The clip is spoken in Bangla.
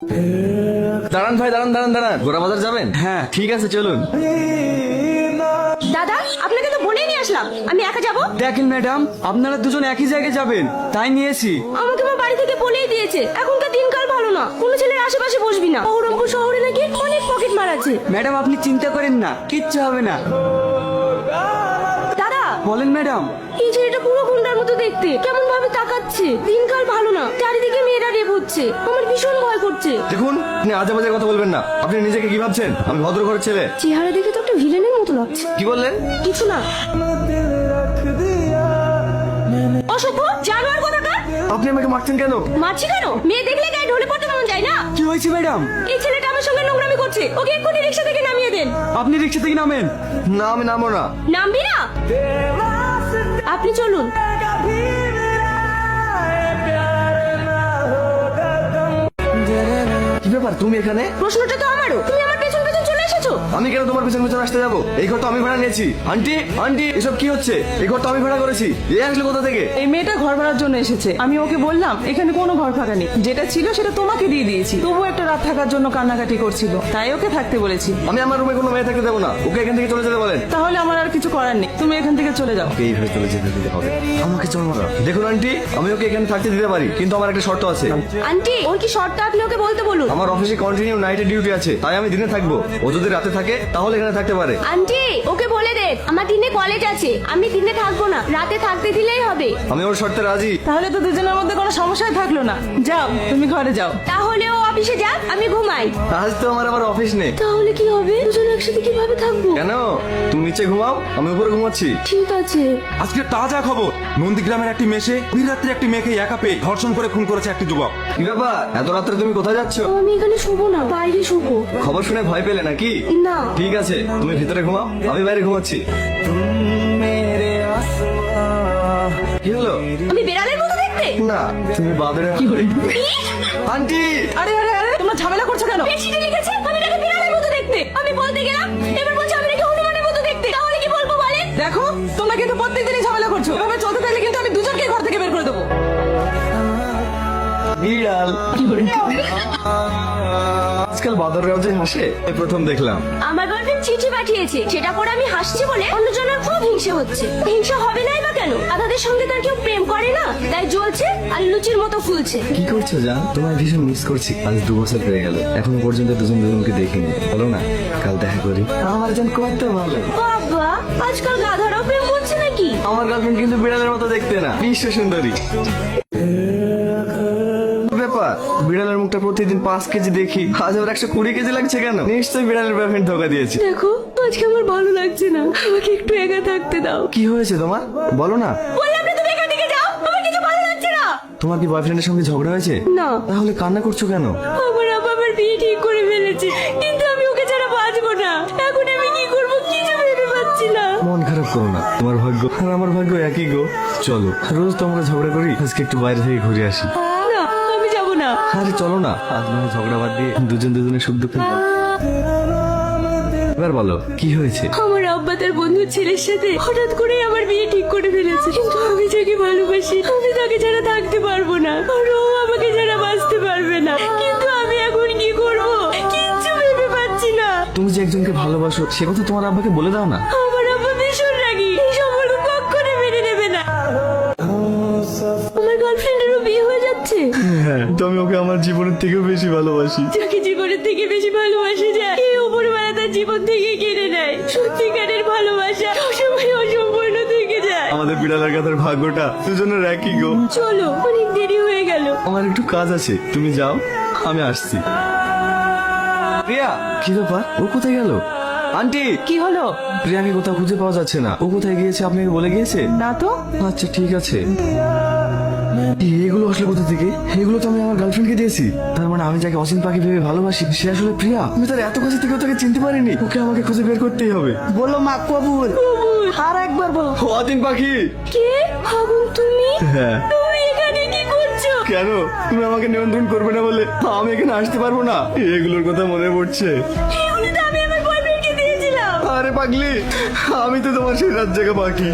দাঁড়ান ভাই, দাঁড়ান দাঁড়ান দাঁড়ান, গোড়া বাজার যাবেন? হ্যাঁ ঠিক আছে, চলুন। দাদা, আপনাকে তো বলেই নিয়ে আসলাম আমি একা যাব। দেখেন ম্যাডাম, আপনারা দুজন একই জায়গায় যাবেন, তাই নিয়েছি। আমাকে আমার বাড়ি থেকে বলেই দিয়েছে এখনকার দিনকাল ভালো না, কোনো ছেলের আশেপাশে বসবি না। বহরমপুর শহরে নাকি অনেক পকেট মার আছে। ম্যাডাম আপনি চিন্তা করেন না, কিচ্ছু হবে না। দাদা, বলেন ম্যাডাম। এই ছেলেটা পুরো গুন্ডার মতো দেখতে, কেমন ভাবে তাকাচ্ছে। দিনকাল ভালো না, চারিদিকে মেয়েরা রেপ হচ্ছে, আমার ভীষণ ভয় করছে। দেখুন, আপনি আজে বাজে কথা বলবেন না। আপনি নিজেকে কি ভাবছেন? আমি ভদ্র ঘরের ছেলে। চেহারা দেখে তো একটা ভিলেনের মতো লাগছে। কি বললেন? কিছু না। অসভ্য জানোয়ার কোথাকার। আপনি আমাকে মারছেন কেন? মাছি কেন? মেয়ে দেখলে গায়ে ঢলে পড়তে মন যায় না। কি হয়েছে ম্যাডাম? এই ছেলেটা আমার সঙ্গে নোংরামি করছে, ওকে এক্ষুনি রিক্সা থেকে নামিয়ে দেন। আপনি রিক্সা থেকে নামেন। না, আমি নামবো না। নামবি না? আপনি চলুন। কি ব্যাপার, তুমি এখানে? প্রশ্নটা তো আমারও, তুমি আমার পেছন পেছন চলে এসেছো। আমি কেন তোমার পিছন পিছন আসতে যাবো? এই ঘর তো আমি ভাড়া নিয়েছি। আন্টি আন্টি, এসব কি হচ্ছে? এই ঘর তো আমি ভাড়া করেছি। এ আসলে কোথা থেকে? এই মেয়েটা ঘর ভাড়ার জন্য এসেছে। আমি ওকে বললাম এখানে কোনো ঘর ফাঁকা নেই, যেটা ছিল সেটা তোমাকে দিয়ে দিয়েছি। তবু একটা রাত থাকার জন্য কান্নাকাটি করছিল, তাই ওকে থাকতে বলেছি। আমি আমার রুমে কোনো মেয়ে থাকতে দেবো না। ওকে এখান থেকে চলে যেতে বলেন। তাহলে আমার আর কিছু করার নেই, তুমি এখান থেকে চলে যাও। ওকে এইভাবে চলে যেতে দিতে হবে। আমাকে চলো না। দেখুন আন্টি, আমি ওকে এখানে থাকতে দিতে পারি, কিন্তু আমার একটা শর্ত আছে। আন্টি, ওর কি শর্তটা আপনি ওকে বলতে বলুন। আমার অফিসে কন্টিনিউ নাইটে ডিউটি আছে, তাই আমি দিনে থাকবো। ও যদি রাতে থাকে তাহলে এখানে থাকতে পারে। আন্টি, ওকে বলে দে আমার দিনে কলেজ আছে, আমি দিনে থাকবো না, রাতে থাকতে দিলেই হবে। আমি ওর শর্তে রাজি। তাহলে তো দুজনের মধ্যে কোনো সমস্যাই থাকলো না। যাও, তুমি ঘরে যাও। তাহলে ও অফিসে যাক, আমি ঘুমাই। আজ তো আমার আবার অফিস নেই। তাহলে কি হবে? দুজনে একসাথে কিভাবে থাকবো? কেন? তুমি নিচে ঘুমাও, আমি উপরে ঘুমাচ্ছি। ঠিক আছে। আজকে তাজা খবর, নন্দীগ্রামের একটি মেশে বীররাত্রি একটি মেয়েকে একা পেয়ে ধর্ষণ করে খুন করেছে একটি যুবক। কি ব্যাপার, এত রাত্রে তুমি কোথায় যাচ্ছ? আমি এখানে শুবো না, বাইরে শুবো। খবর শুনে ভয় পেলে নাকি? না। ঠিক আছে, তুমি ভিতরে ঘুমাও, আমি বাইরে ঘুমাচ্ছি। কি হলো? আমি বেড়ালের মতো দেখতে? না, তুমি বাদরে। কি? আন্টি, আরে আরে আরে, তোমরা ঝামেলা করছো কেন? বেশিটা লিখেছে আমি নাকি বেড়ালের মতো দেখতে। আমি বলতে গেলাম, এবার বলছে আমি নাকি হনুমানের মতো দেখতে। তাহলে কি বলবো বলেন? দেখো, তোমরা কিন্তু প্রত্যেকদিনই ঝামেলা করছো। এভাবে চলতে থাকলে কিন্তু আমি দুজনকে ঘর থেকে বের করে দেবো। বিড়াল। আজকাল বাদররাও যে হাসে, এই প্রথম দেখলাম। আমার গার্লফ্রেন্ড চিঠি পাঠিয়েছে, সেটা পরে আমি হাসছি বলে অন্যজনের খুব হিংসে হচ্ছে। হিংসা হবে নাই বা কেন? আপনাদের সঙ্গে তার কেউ প্রেম করে না, তাই জ্বলছে আর লুচির মতো ফুলছে। কি করছো জান? তোমায় ভীষণ মিস করছি। আজ 2 বছর হয়ে গেল, এখনো পর্যন্ত দুজন দুজনকে দেখিনি। বলো না, কাল দেখা করি। আমার জান কত ভালো। বাবা, আজকাল গাধারাও প্রেম করছে নাকি? আমার গার্লফ্রেন্ড কিন্তু বিড়ালের মতো দেখতে না, বিশ্ব সুন্দরী। ব্যাপার, বিড়ালের মুখটা প্রতিদিন 5 কেজি দেখি, আজ আবার 120 কেজি লাগছে কেন? নিশ্চয়ই বিড়ালের বয়ফ্রেন্ড ধোকা দিয়েছে। দেখো, আজকে আমার ভালো লাগছে না, আমাকে একটু একা থাকতে দাও। কি হয়েছে তোমার? বলো না। বললাম না তুমি এখান থেকে যাও, আমার কিছু ভালো লাগছে না। তোমার কি বয়ফ্রেন্ডের সঙ্গে ঝগড়া হয়েছে? না। তাহলে কান্না করছো কেন? আমার আব্বা আমার বিয়ে ঠিক করে ফেলেছে, কিন্তু আমি ওকে ছাড়া বাঁচবো না। এখন আমি কি করবো কিছু ভেবে পাচ্ছি না। মন খারাপ করো না, তোমার ভাগ্য আর আমার ভাগ্য একই গো। চলো, রোজ তো আমরা ঝগড়া করি, আজকে একটু বাইরে থেকে ঘুরে আসি। না, আমি যাবো না। আরে চলো না, আজ নয় ঝগড়া বাদ দিয়ে দুজন দুজনের সুখ দুঃখ। এবার বলো, কি হয়েছে? আমার আব্বা তার বন্ধুর ছেলের সাথে হঠাৎ করে আমার বিয়ে ঠিক করে ফেলেছে, কিন্তু আমি যাকে ভালোবাসি আমি তাকে ছাড়া থাকতে পারবো না, আর ও আমাকে ছাড়া বাঁচতে পারবে না। কিন্তু আমি এখন কি করবো কিচ্ছু ভেবে পাচ্ছি না। তুমি যে একজনকে ভালোবাসো সে কথা তোমার আব্বাকে বলে দাও না। আমার আব্বা ভীষণ রাগী, এই সম্পর্ক কখনো মেনে নেবে না। আমার গার্লফ্রেন্ডেরও বিয়ে হয়ে যাচ্ছে। হ্যাঁ, তো আমি ওকে আমার জীবনের থেকেও বেশি ভালোবাসি। যাকে জীবনের থেকে বেশি ভালোবাসে যায়, এই উপরওয়ালা তার জীবন থেকে কেড়ে নেয়। সত্যিকারের ভালোবাসা সবসময় অসম্পূর্ণ থেকে যায়। আমাদের বিড়ালের কাছের ভাগ্যটা দুজনের একই গো। চলো, অনেক দেরি হয়ে গেল। আমার একটু কাজ আছে, তুমি যাও, আমি আসছি। প্রিয়া, কি ব্যাপার, ও কোথায় গেল? আন্টি, কি হলো? প্রিয়াকে কোথাও খুঁজে পাওয়া যাচ্ছে না। ও কোথায় গিয়েছে আপনাকে বলে গিয়েছে? না তো। আচ্ছা ঠিক আছে। এগুলো আসলে কোথা থেকে? এগুলো তো আমি আমার গার্লফ্রেন্ডকে দিয়েছি। তার মানে আমি যাকে অসীম পাখি ভেবে ভালোবাসি সে আসলে প্রিয়া। আমি তার এত কাছে থেকেও তাকে চিনতে পারিনি। ওকে আমাকে খুঁজে বের করতেই হবে। বলো মা কবুল। আর একবার বলো। ও অতীন পাখি। কে? ভাবুন তুমি? হ্যাঁ। তুমি এখানে কি করছো? কেন? তুমি আমাকে নিয়ন্ত্রণ করবে না বলে আমি এখানে আসতে পারবো না? এগুলোর কথা মনে পড়ছে। এগুলো তো আমি আমার বয়ফ্রেন্ডকে দিয়েছিলাম। আরে পাগলি, আমি তো তোমার সেই রাত জায়গা পাখি।